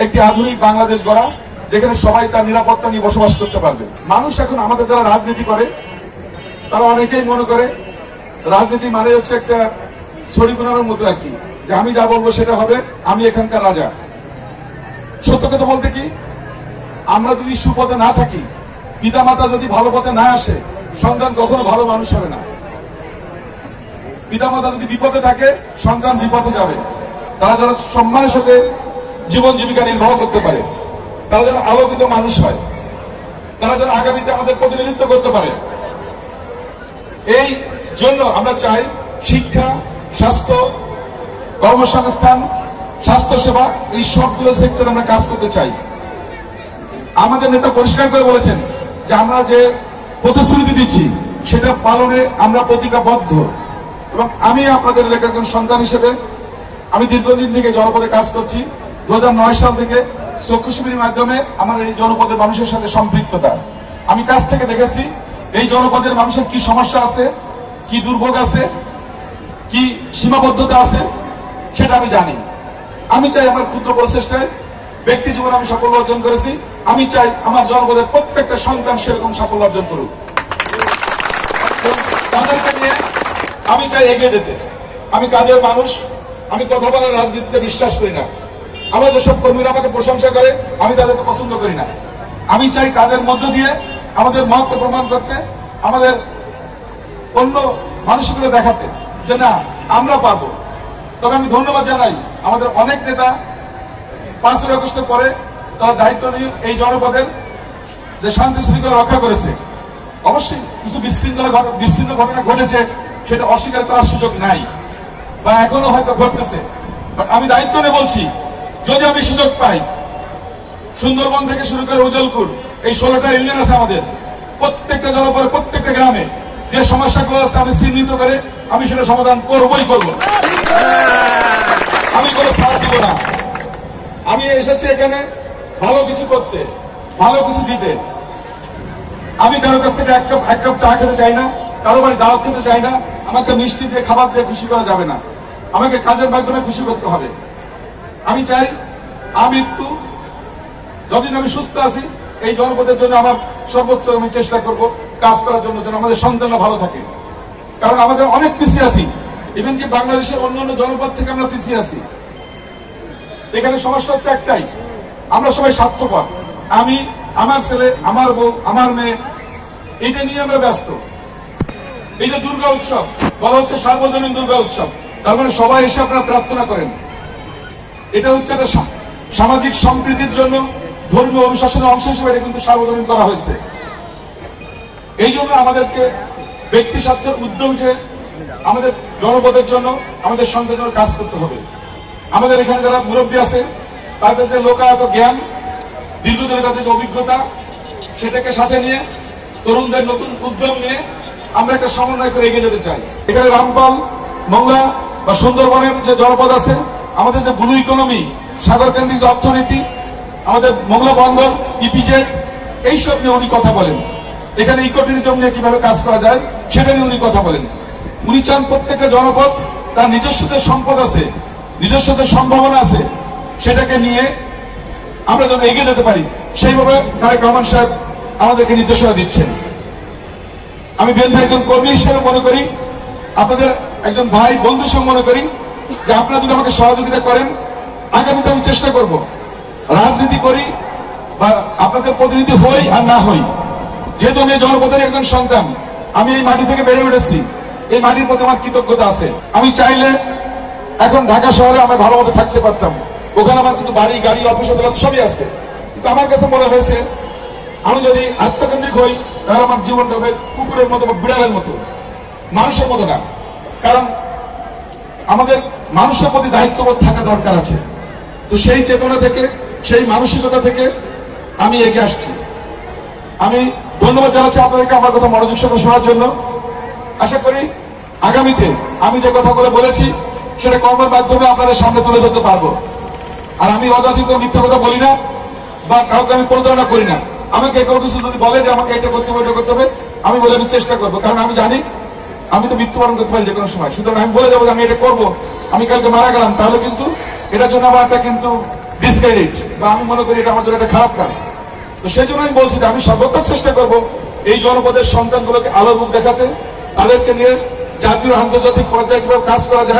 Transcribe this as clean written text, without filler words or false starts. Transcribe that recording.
একটি আধুনিক বাংলাদেশ গড়া, যেখানে সবাই তার নিরাপত্তা নিয়ে বসবাস করতে পারবে। মানুষ এখন আমাদের যারা রাজনীতি করে তারা অনেকেই মনে করে রাজনীতি মানে হচ্ছে একটা ছড়ি গুনানোর মতো আর কি, যে আমি যা বলবো সেটা হবে, আমি এখানকার রাজা। সত্য কথা বলতে কি, আমরা যদি সুপথে না থাকি, পিতা মাতা যদি ভালো পথে না আসে, সন্তান কখনো ভালো মানুষ হবে না। পিতা মাতা যদি বিপদে থাকে, সন্তান বিপদে যাবে। তারা যেন সম্মানের সাথে জীবন জীবিকা নির্বাহ করতে পারে, তারা যেন আলোকিত মানুষ হয়, তারা যেন আগামীতে আমাদের প্রতিনিধিত্ব করতে পারে। এই জন্য আমরা চাই শিক্ষা, স্বাস্থ্য, কর্মসংস্থান, স্বাস্থ্যসেবা, এই সবগুলো সেক্টরে আমরা কাজ করতে চাই। আমাদের নেতা পরিষ্কার করে বলেছেন যে আমরা যে প্রতিশ্রুতি দিচ্ছি সেটা পালনে আমরা প্রতিজ্ঞাবদ্ধ। এবং আমি আপনাদের এলাকার একজন সন্তান হিসেবে আমি দীর্ঘদিন থেকে জনপদে কাজ করছি। 2009 সাল থেকে চক্ষু শিবিরের মাধ্যমে আমার এই জনপদের মানুষের সাথে সম্পৃক্ততা, আমি কাছ থেকে দেখেছি এই জনপদের মানুষের কি সমস্যা আছে, কি দুর্ভোগ আছে, কি সীমাবদ্ধতা আছে, সেটা আমি জানি। আমি চাই আমার ক্ষুদ্র প্রচেষ্টায় ব্যক্তি জীবনে আমি সাফল্য অর্জন করেছি, আমি চাই আমার জনপদের প্রত্যেকটা সন্তান সেরকম সাফল্য অর্জন করুক। তাদেরকে নিয়ে আমি চাই এগিয়ে যেতে। আমি কাজের মানুষ, আমি কথা বলার রাজনীতিতে বিশ্বাস করি না। আমার যেসব কর্মীরা আমাকে প্রশংসা করে আমি তাদেরকে পছন্দ করি না। আমি চাই কাজের মধ্য দিয়ে আমাদের মহত্ব প্রমাণ করতে, আমাদের অন্য মানসিকতা দেখাতে যে না আমরা পারবো। তবে আমি ধন্যবাদ জানাই আমাদের অনেক নেতা 5ই আগস্টের পরে তারা দায়িত্ব নিয়ে এই জনপদের যে শান্তি শৃঙ্খলা রক্ষা করেছে। অবশ্যই কিছু বিশৃঙ্খল ঘটনা ঘটেছে, সেটা অস্বীকার করার সুযোগ নাই, বা এখনো হয়তো ঘটতেছে। বাট আমি দায়িত্ব নিয়ে বলছি, যদি আমি সুযোগ পাই, সুন্দরবন থেকে শুরু করে উজলপুর, এই 16টা ইউনিয়ন আছে আমাদের, প্রত্যেকটা জনপদে প্রত্যেকটা গ্রামে যে সমস্যাগুলো আছে আমি চিহ্নিত করে আমি সেটা সমাধান করবই করব। আমি কোনো ছাড় দিব না। আমি এসেছি এখানে ভালো কিছু করতে, ভালো কিছু দিতে। আমি কারো কাছ থেকে এক কাপ চা খেতে চাই না, কারো বাড়ি দাওয়াত খেতে চাই না। আমাকে মিষ্টি দিয়ে, খাবার দিয়ে খুশি করা যাবে না, আমাকে কাজের মাধ্যমে খুশি করতে হবে। আমি চাই আমৃত্যু যতদিন আমি সুস্থ আছি এই জনপদের জন্য আমার সর্বোচ্চ আমি চেষ্টা করব কাজ করার জন্য, যেন আমাদের সন্তানরা ভালো থাকে। কারণ আমাদের অনেক পিছিয়ে আছি, ইভেন কি বাংলাদেশের অন্যান্য জনপদ থেকে আমরা পিছিয়ে আছি। এখানে সমস্যা হচ্ছে একটাই, আমরা সবাই স্বার্থপর। আমি, আমার ছেলে, আমার বউ, আমার মেয়ে, এটা নিয়ে আমরা ব্যস্ত। এই যে দুর্গা উৎসব বলা হচ্ছে সার্বজনীন দুর্গা উৎসব, তার মানে সবাই এসে আপনারা প্রার্থনা করেন। এটা হচ্ছে একটা সামাজিক সম্প্রীতির জন্য ধর্মীয় অনুশাসনের অংশ হিসেবে এটা কিন্তু সার্বজনীন করা হয়েছে। এই জন্য আমাদেরকে ব্যক্তি স্বার্থের উদ্যোগে আমাদের জনপদের জন্য, আমাদের সন্তানের জন্য কাজ করতে হবে। আমাদের এখানে যারা মুরব্বী আছে তাদের যে লোকায়ত জ্ঞান, দীর্ঘদিনের তাদের যে অভিজ্ঞতা, সেটাকে সাথে নিয়ে তরুণদের নতুন উদ্যম নিয়ে আমরা একটা সমন্বয় করে এগিয়ে যেতে চাই। এখানে রামপাল, মংলা বা সুন্দরবনের যে জনপদ আছে, আমাদের যে ব্লু ইকোনমি, সাগর কেন্দ্রিক যে অর্থনীতি, আমাদের মংলা বন্দর, ইপিজেড, এইসব নিয়ে উনি কথা বলেন। এখানে ইকো ট্যুরিজম নিয়ে কিভাবে কাজ করা যায় সেটা নিয়ে উনি কথা বলেন। উনি চান প্রত্যেকটা জনপদ তার নিজস্ব যে সম্পদ আছে, নিজস্ব যে সম্ভাবনা আছে, সেটাকে নিয়ে আমরা যেন এগিয়ে যেতে পারি, সেইভাবে তারেক রহমান সাহেব আমাদেরকে নির্দেশনা দিচ্ছেন। আমি বিএনপি একজন কর্মী হিসেবে মনে করি, আপনাদের একজন ভাই বন্ধু হিসেবে মনে করি যে আপনারা যদি আমাকে সহযোগিতা করেন, আগামীতে আমি চেষ্টা করব রাজনীতি করি বা আপনাদের প্রতিনিধি হই আর না হই, যেহেতু আমি জনপদের একজন সন্তান, আমি এই মাটি থেকে বেড়ে উঠেছি, এই মাটির প্রতি আমার কৃতজ্ঞতা আছে। আমি চাইলে এখন ঢাকা শহরে আমি ভালো মতো থাকতে পারতাম, ওখানে আমার কিন্তু বাড়ি, গাড়ি, অফিস আদালত সবই আছে। কিন্তু আমার কাছে মনে হয়েছে আমি যদি আত্মকেন্দ্রিক হই তাহলে আমার জীবনটা হবে কুকুরের মতো বা বিড়ালের মতো, মানুষের মতো না। কারণ আমাদের মানুষের প্রতি দায়িত্ববোধ থাকা দরকার আছে। তো সেই চেতনা থেকে, সেই মানসিকতা থেকে আমি এগিয়ে আসছি। আমি ধন্যবাদ জানাচ্ছি আপনাদেরকে আমার কথা মনোযোগ সহকারে শোনার জন্য। আশা করি আগামীতে আমি যে কথাগুলো বলেছি সেটা কর্মের মাধ্যমে আপনাদের সামনে তুলে ধরতে পারবো। আর আমি অযাচিত মিথ্যা কথা বলি না বা কাউকে আমি প্রতারণা করি না। আমাকে কেউ কিছু যদি বলে যে আমাকে এটা করতে হবে, এটা করতে হবে, আমি বলে আমি চেষ্টা করবো। কারণ আমি জানি আমি তো মৃত্যুবরণ করতে পারি যে কোনো সময়। সুতরাং আমি বলে যাবো যে আমি এটা করবো, আমি কালকে মারা গেলাম, তাহলে কিন্তু এটার জন্য আমার একটা কিন্তু ডিসক্রেডিট, বা আমি মনে করি এটা আমার জন্য একটা খারাপ কাজ। তো সেই জন্য আমি বলছি যে আমি সর্বোত্তম চেষ্টা করব এই জনপদের সন্তানগুলোকে আলোর মুখ দেখাতে, তাদেরকে নিয়ে জাতীয় আন্তর্জাতিক পর্যায়ে কিভাবে কাজ করা যায়